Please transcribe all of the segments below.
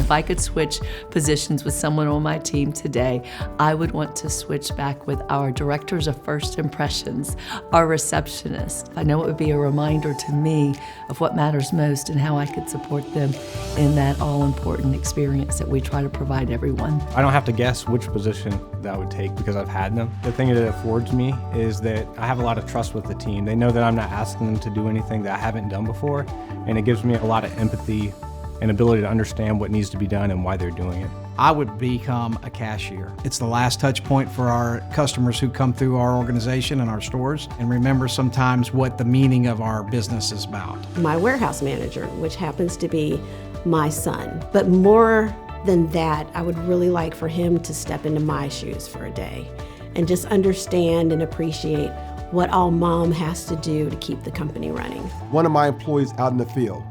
If I could switch positions with someone on my team today, I would want to switch back with our directors of first impressions, our receptionists. I know it would be a reminder to me of what matters most and how I could support them in that all-important experience that we try to provide everyone. I don't have to guess which position that I would take because I've had them. The thing that it affords me is that I have a lot of trust with the team. They know that I'm not asking them to do anything that I haven't done before, and it gives me a lot of empathy and ability to understand what needs to be done and why they're doing it. I would become a cashier. It's the last touch point for our customers who come through our organization and our stores, and remember sometimes what the meaning of our business is about. My warehouse manager, which happens to be my son. But more than that, I would really like for him to step into my shoes for a day and just understand and appreciate what all mom has to do to keep the company running. One of my employees out in the field,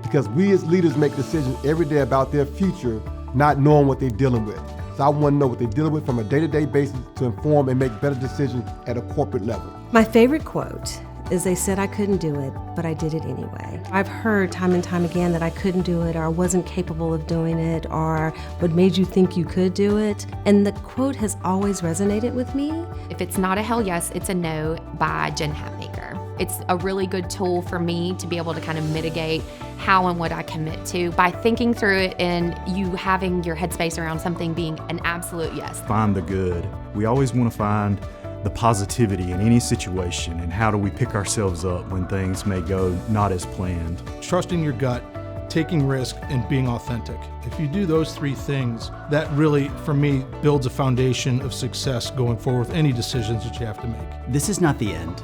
because we as leaders make decisions every day about their future, not knowing what they're dealing with. So I want to know what they're dealing with from a day-to-day basis to inform and make better decisions at a corporate level. My favorite quote is, "They said I couldn't do it, but I did it anyway." I've heard time and time again that I couldn't do it, or I wasn't capable of doing it, or what made you think you could do it? And the quote has always resonated with me. If it's not a hell yes, it's a no by Jen Hatmaker. It's a really good tool for me to be able to kind of mitigate how and what I commit to by thinking through it and you having your headspace around something being an absolute yes. Find the good. We always want to find the positivity in any situation, and how do we pick ourselves up when things may go not as planned. Trusting your gut, taking risk, and being authentic. If you do those three things, that really, for me, builds a foundation of success going forward with any decisions that you have to make. This is not the end.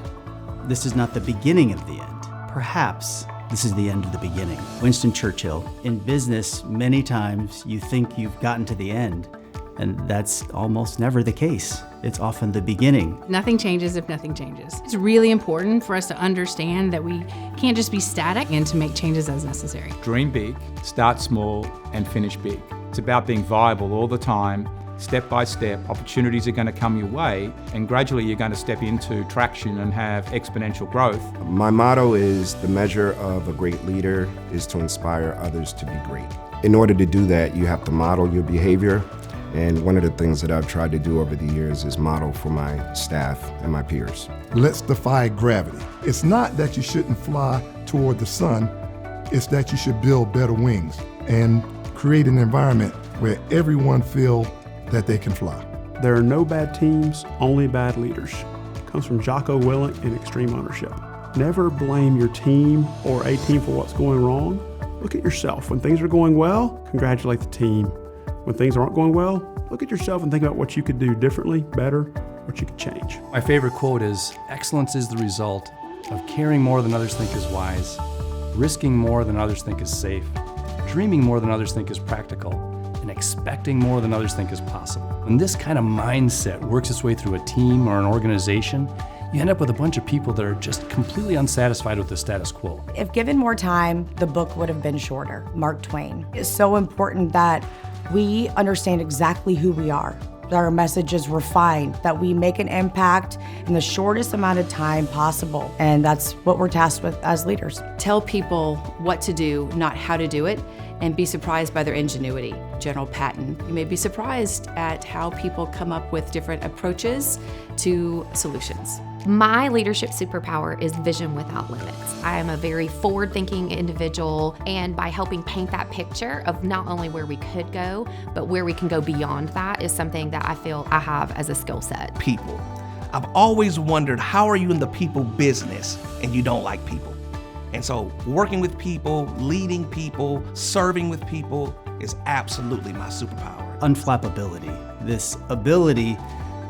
This is not the beginning of the end. Perhaps this is the end of the beginning. Winston Churchill. In business, many times you think you've gotten to the end, and that's almost never the case. It's often the beginning. Nothing changes if nothing changes. It's really important for us to understand that we can't just be static and to make changes as necessary. Dream big, start small, and finish big. It's about being viable all the time. Step by step, opportunities are going to come your way, and gradually you're going to step into traction and have exponential growth. My motto is, the measure of a great leader is to inspire others to be great. In order to do that, you have to model your behavior. And one of the things that I've tried to do over the years is model for my staff and my peers. Let's defy gravity. It's not that you shouldn't fly toward the sun, it's that you should build better wings and create an environment where everyone feels that they can fly. There are no bad teams, only bad leaders. It comes from Jocko Willink in Extreme Ownership. Never blame your team or a team for what's going wrong. Look at yourself. When things are going well, congratulate the team. When things aren't going well, look at yourself and think about what you could do differently, better, what you could change. My favorite quote is, "Excellence is the result of caring more than others think is wise, risking more than others think is safe, dreaming more than others think is practical, and expecting more than others think is possible." When this kind of mindset works its way through a team or an organization, you end up with a bunch of people that are just completely unsatisfied with the status quo. If given more time, the book would have been shorter. Mark Twain. It's so important that we understand exactly who we are, that our message is refined, that we make an impact in the shortest amount of time possible. And that's what we're tasked with as leaders. Tell people what to do, not how to do it, and be surprised by their ingenuity. General Patton. You may be surprised at how people come up with different approaches to solutions. My leadership superpower is vision without limits. I am a very forward-thinking individual, and by helping paint that picture of not only where we could go, but where we can go beyond that is something that I feel I have as a skill set. People. I've always wondered, how are you in the people business and you don't like people? And so working with people, leading people, serving with people is absolutely my superpower. Unflappability. This ability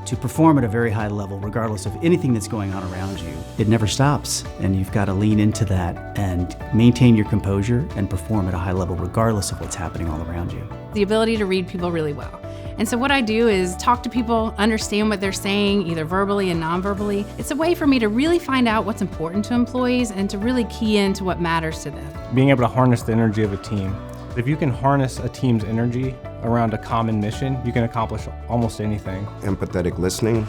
to perform at a very high level, regardless of anything that's going on around you. It never stops, and you've got to lean into that and maintain your composure and perform at a high level, regardless of what's happening all around you. The ability to read people really well. And so what I do is talk to people, understand what they're saying, either verbally and non-verbally. It's a way for me to really find out what's important to employees and to really key into what matters to them. Being able to harness the energy of a team. If you can harness a team's energy around a common mission, you can accomplish almost anything. Empathetic listening.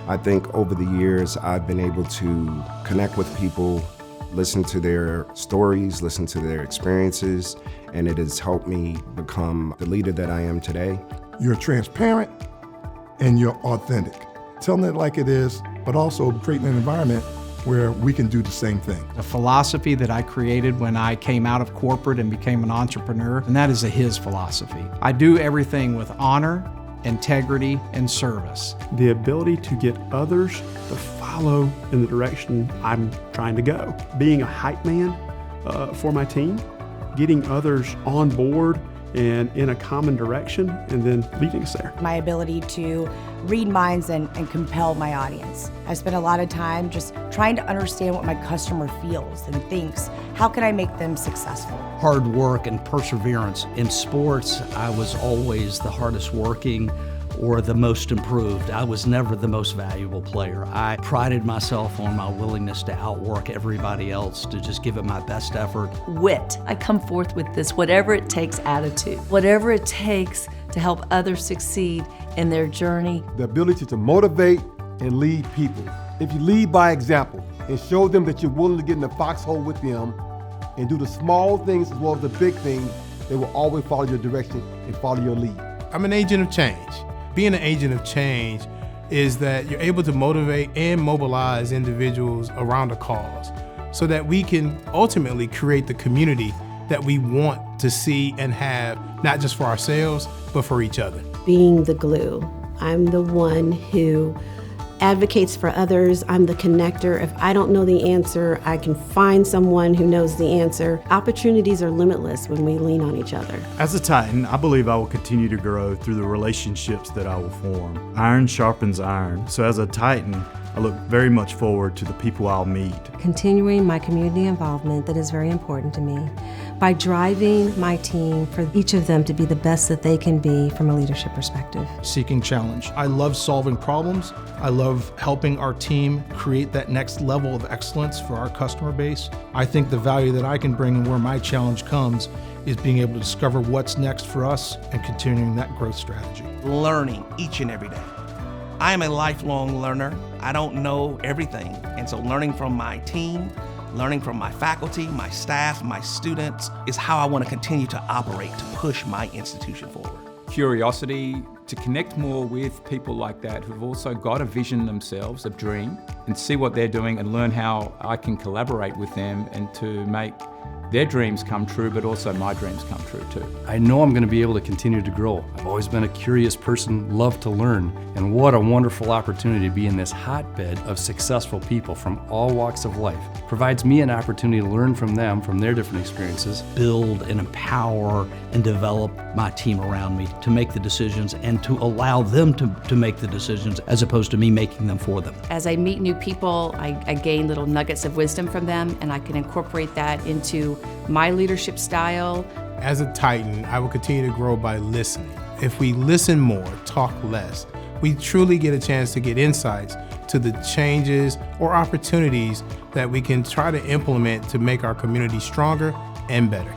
I think over the years, I've been able to connect with people listen to their stories, listen to their experiences, and it has helped me become the leader that I am today. You're transparent and you're authentic. Telling it like it is, but also creating an environment where we can do the same thing. A philosophy that I created when I came out of corporate and became an entrepreneur, and that is a his philosophy. I do everything with honor, integrity, and service. The ability to get others to follow in the direction I'm trying to go. Being a hype man for my team, getting others on board and in a common direction, and then leading us there. My ability to read minds and compel my audience. I spend a lot of time just trying to understand what my customer feels and thinks. How can I make them successful? Hard work and perseverance. In sports, I was always the hardest working or the most improved. I was never the most valuable player. I prided myself on my willingness to outwork everybody else, to just give it my best effort. Wit. I come forth with this whatever it takes attitude. Whatever it takes to help others succeed in their journey. The ability to motivate and lead people. If you lead by example and show them that you're willing to get in the foxhole with them and do the small things as well as the big things, they will always follow your direction and follow your lead. I'm an agent of change. Being an agent of change is that you're able to motivate and mobilize individuals around a cause so that we can ultimately create the community that we want to see and have, not just for ourselves, but for each other. Being the glue. I'm the one who advocates for others. I'm the connector. If I don't know the answer, I can find someone who knows the answer. Opportunities are limitless when we lean on each other. As a Titan, I believe I will continue to grow through the relationships that I will form. Iron sharpens iron. So as a Titan, I look very much forward to the people I'll meet. Continuing my community involvement that is very important to me by driving my team for each of them to be the best that they can be from a leadership perspective. Seeking challenge. I love solving problems. I love helping our team create that next level of excellence for our customer base. I think the value that I can bring and where my challenge comes is being able to discover what's next for us and continuing that growth strategy. Learning each and every day. I am a lifelong learner. I don't know everything. And so learning from my team, learning from my faculty, my staff, my students is how I want to continue to operate to push my institution forward. Curiosity, to connect more with people like that who've also got a vision themselves, a dream, and see what they're doing and learn how I can collaborate with them and to make their dreams come true, but also my dreams come true too. I know I'm going to be able to continue to grow. I've always been a curious person, love to learn, and what a wonderful opportunity to be in this hotbed of successful people from all walks of life. Provides me an opportunity to learn from them, from their different experiences. Build and empower and develop my team around me to make the decisions and to allow them to make the decisions as opposed to me making them for them. As I meet new people, I gain little nuggets of wisdom from them, and I can incorporate that into my leadership style. As a Titan, I will continue to grow by listening. If we listen more, talk less, we truly get a chance to get insights to the changes or opportunities that we can try to implement to make our community stronger and better.